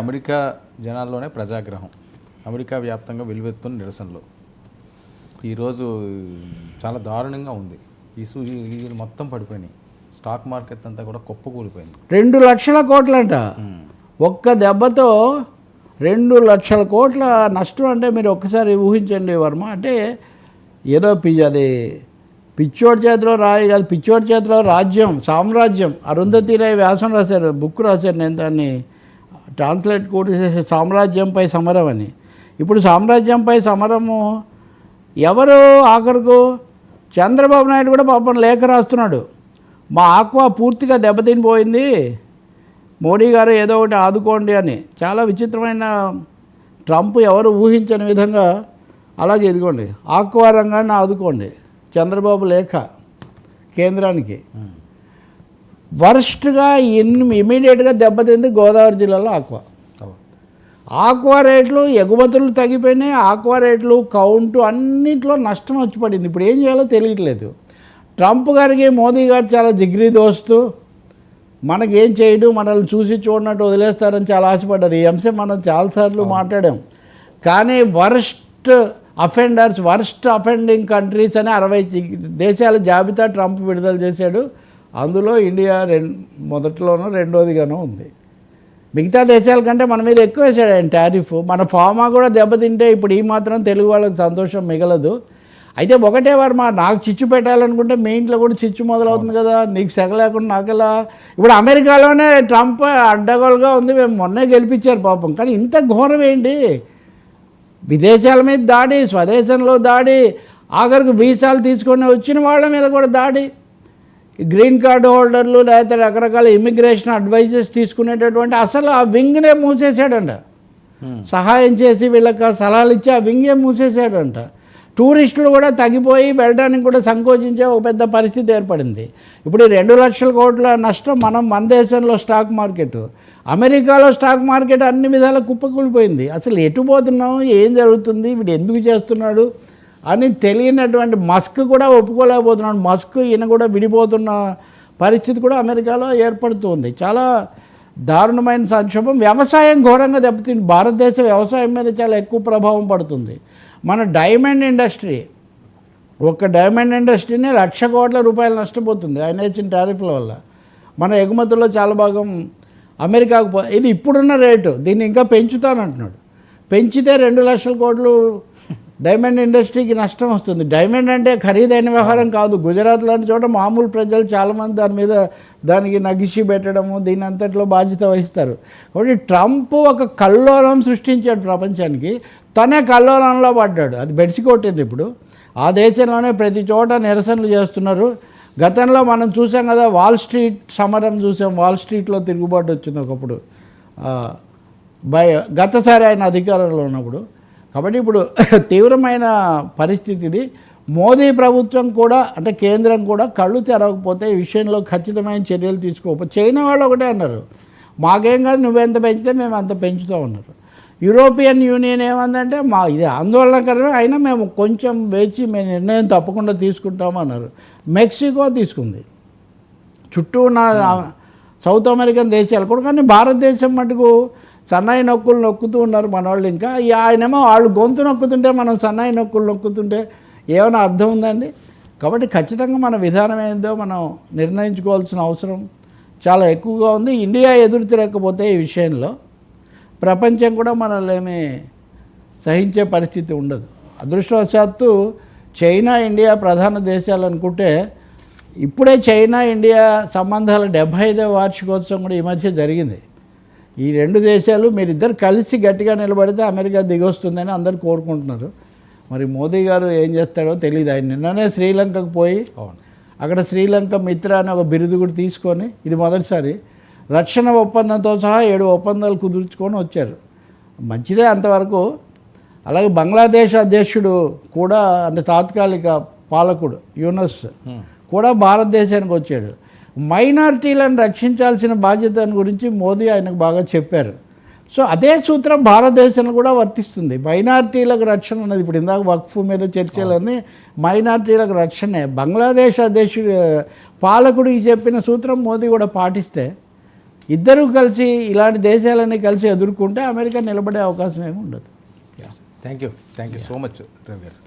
America జనాల్లోనే ప్రజాగ్రహం, America వ్యాప్తంగా వెలువెత్తున్న నిరసనలు ఈరోజు చాలా దారుణంగా ఉంది. ఈ మొత్తం పడిపోయినాయి. స్టాక్ మార్కెట్ అంతా కూడా కుప్పకూలిపోయింది. 2 లక్షల కోట్లంట. ఒక్క దెబ్బతో 2 లక్షల కోట్ల నష్టం. అంటే మీరు ఒక్కసారి ఊహించండి వర్మ. అంటే ఏదో అది పిచ్చోడి చేతిలో రాయి కాదు, పిచ్చోడి చేతిలో రాజ్యం, సామ్రాజ్యం. అరుంధతి రాయ్ వ్యాసం రాశారు, బుక్ రాశారు, నేను దాన్ని ట్రాన్స్లేట్ కూడా చేసే సామ్రాజ్యంపై సమరం అని. ఇప్పుడు సామ్రాజ్యంపై సమరము ఎవరు ఆఖరుకు చంద్రబాబు నాయుడు కూడా పాపం లేఖ రాస్తున్నాడు. మా ఆక్వా పూర్తిగా దెబ్బతినిపోయింది, మోడీ గారు ఏదో ఒకటి ఆదుకోండి అని. చాలా విచిత్రమైన ట్రంప్ ఎవరు ఊహించని విధంగా. అలాగే ఇదిగోండి ఆక్వా రంగాన్ని ఆదుకోండి, చంద్రబాబు లేఖ కేంద్రానికి. వర్స్ట్గా ఇమీడియట్గా దెబ్బతింది గోదావరి జిల్లాలో ఆక్వా రేట్లు, ఎగుమతులు తగ్గిపోయినాయి. ఆక్వా రేట్లు కౌంటు అన్నింటిలో నష్టం వచ్చి పడింది. ఇప్పుడు ఏం చేయాలో తెలియట్లేదు. ట్రంప్ గారికి మోదీ గారు చాలా జిగ్రీ దోస్తు, మనకేం చేయడు, మనల్ని చూసి చూడనట్టు వదిలేస్తారని చాలా ఆశపడ్డారు. ఈ అంశం మనం చాలాసార్లు మాట్లాడాం. కానీ వర్స్ట్ అఫెండింగ్ కంట్రీస్ అని 60 దేశాల జాబితా ట్రంప్ విడుదల చేశాడు. అందులో ఇండియా మొదట్లోనూ రెండోదిగానూ ఉంది. మిగతా దేశాల కంటే మన మీద ఎక్కువ వేసాడు ఆయన టారిఫ్. మన ఫార్మా కూడా దెబ్బతింటే ఇప్పుడు ఈ మాత్రం తెలుగు వాళ్ళకి సంతోషం మిగలదు. అయితే ఒకటే వర్మ, నాకు చిచ్చు పెట్టాలనుకుంటే మీ ఇంట్లో కూడా చిచ్చు మొదలవుతుంది కదా, నీకు సెగ లేకుండా నాకెలా. ఇప్పుడు అమెరికాలోనే ట్రంప్ అడ్డగోలుగా ఉంది, మేము మొన్నే గెలిపించారు పాపం. కానీ ఇంత ఘోరం ఏంటి? విదేశాల మీద దాడి, స్వదేశంలో దాడి, ఆఖరికి వీసాలు తీసుకొని వచ్చిన వాళ్ళ మీద కూడా దాడి. గ్రీన్ కార్డు హోల్డర్లు లేకపోతే రకరకాల ఇమిగ్రేషన్ అడ్వైజెస్ తీసుకునేటటువంటి అసలు ఆ వింగ్నే మూసేశాడంట. సహాయం చేసి వీళ్ళకి సలహాలు ఇచ్చి ఆ వింగే మూసేశాడంట. టూరిస్టులు కూడా తగ్గిపోయి వెళ్ళడానికి కూడా సంకోచించే ఒక పెద్ద పరిస్థితి ఏర్పడింది. ఇప్పుడు 2 లక్షల కోట్ల నష్టం మన దేశంలో స్టాక్ మార్కెట్. అమెరికాలో స్టాక్ మార్కెట్ అన్ని విధాలా కుప్పకూలిపోయింది. అసలు ఎటు పోతున్నాం, ఏం జరుగుతుంది, వీడు ఎందుకు చేస్తున్నాడు అని తెలియనటువంటి మస్క్ కూడా ఒప్పుకోలేకపోతున్నాడు. మస్క్ ఈయన కూడా విడిపోతున్న పరిస్థితి కూడా అమెరికాలో ఏర్పడుతుంది. చాలా దారుణమైన సంక్షోభం. వ్యవసాయం ఘోరంగా దెబ్బతింది. భారతదేశ వ్యవసాయం మీద చాలా ఎక్కువ ప్రభావం పడుతుంది. మన డైమండ్ ఇండస్ట్రీ, ఒక్క డైమండ్ ఇండస్ట్రీనే 1,00,000 కోట్ల రూపాయలు నష్టపోతుంది ఆయన ఇచ్చిన టారిఫ్ల వల్ల. మన ఎగుమతుల్లో చాలా భాగం అమెరికాకు ఇది ఇప్పుడున్న రేటు, దీన్ని ఇంకా పెంచుతానంటున్నాడు. పెంచితే 2 లక్షల కోట్లు డైమండ్ ఇండస్ట్రీకి నష్టం వస్తుంది. డైమండ్ అంటే ఖరీదైన వ్యవహారం కాదు. గుజరాత్ లాంటి చోట మామూలు ప్రజలు చాలామంది దానికి నగిషి పెట్టడము, దీని అంతట్లో బాధ్యత వహిస్తారు. కాబట్టి ట్రంప్ ఒక కల్లోలం సృష్టించాడు ప్రపంచానికి, తనే కల్లోలంలో పడ్డాడు. అది బెడిసికొట్టింది. ఇప్పుడు ఆ దేశంలోనే ప్రతి చోట నిరసనలు చేస్తున్నారు. గతంలో మనం చూసాం కదా, వాల్ స్ట్రీట్ సమరం చూసాం. వాల్ స్ట్రీట్లో తిరుగుబాటు వచ్చింది ఒకప్పుడు, గతసారి ఆయన అధికారంలో ఉన్నప్పుడు. కాబట్టి ఇప్పుడు తీవ్రమైన పరిస్థితి ఇది. మోదీ ప్రభుత్వం కూడా, అంటే కేంద్రం కూడా కళ్ళు తెరవకపోతే ఈ విషయంలో ఖచ్చితమైన చర్యలు తీసుకోకపోతే, చైనా వాళ్ళు ఒకటే అన్నారు, మాకేం కాదు, నువ్వెంత పెంచితే మేము అంత పెంచుతూ ఉన్నారు. యూరోపియన్ యూనియన్ ఏమందంటే, ఇది ఆందోళనకరమే, అయినా మేము కొంచెం వేచి మేము నిర్ణయం తప్పకుండా తీసుకుంటామన్నారు. మెక్సికో తీసుకుంది, చుట్టూ ఉన్న సౌత్ అమెరికన్ దేశాలు కూడా. కానీ భారతదేశం మటుకు సన్నాయి నొక్కులు నొక్కుతూ ఉన్నారు మన వాళ్ళు. ఇంకా ఆయనేమో వాళ్ళు గొంతు నొక్కుతుంటే మనం సన్నాయి నొక్కులు నొక్కుతుంటే ఏమైనా అర్థం ఉందండి? కాబట్టి ఖచ్చితంగా మన విధానం ఏందో మనం నిర్ణయించుకోవాల్సిన అవసరం చాలా ఎక్కువగా ఉంది. ఇండియా ఎదురు తిరగకపోతే ఈ విషయంలో ప్రపంచం కూడా మనల్ని ఏమీ సహించే పరిస్థితి ఉండదు. అదృష్టవశాత్తు చైనా ఇండియా ప్రధాన దేశాలు అనుకుంటే, ఇప్పుడే చైనా ఇండియా సంబంధాల 75వ వార్షికోత్సవం కూడా ఈ మధ్య జరిగింది. ఈ 2 దేశాలు మీరిద్దరు కలిసి గట్టిగా నిలబడితే అమెరికా దిగొస్తుందని అందరూ కోరుకుంటున్నారు. మరి మోదీ గారు ఏం చేస్తాడో తెలియదు. ఆయన నిన్ననే శ్రీలంకకు పోయి అక్కడ శ్రీలంక మిత్ర అనే ఒక బిరుదు కూడా తీసుకొని, ఇది మొదటిసారి రక్షణ ఒప్పందంతో సహా 7 ఒప్పందాలు కుదుర్చుకొని వచ్చారు. మంచిదే అంతవరకు. అలాగే బంగ్లాదేశ్ అధ్యక్షుడు కూడా, అంటే తాత్కాలిక పాలకుడు యూనస్ కూడా భారతదేశానికి వచ్చాడు. మైనారిటీలను రక్షించాల్సిన బాధ్యతను గురించి మోదీ ఆయనకు బాగా చెప్పారు. సో అదే సూత్రం భారతదేశంలో కూడా వర్తిస్తుంది. మైనారిటీలకు రక్షణ అన్నది, ఇప్పుడు ఇందాక వక్ఫ్ మీద చర్చలన్నీ మైనారిటీలకు రక్షణే. బంగ్లాదేశ్ అధ్యక్షుడు పాలకుడికి చెప్పిన సూత్రం మోదీ కూడా పాటిస్తే ఇద్దరూ కలిసి ఇలాంటి దేశాలన్నీ కలిసి ఎదుర్కొంటే అమెరికా నిలబడే అవకాశం ఏమి ఉండదు. Thank you so much Ravi గారు.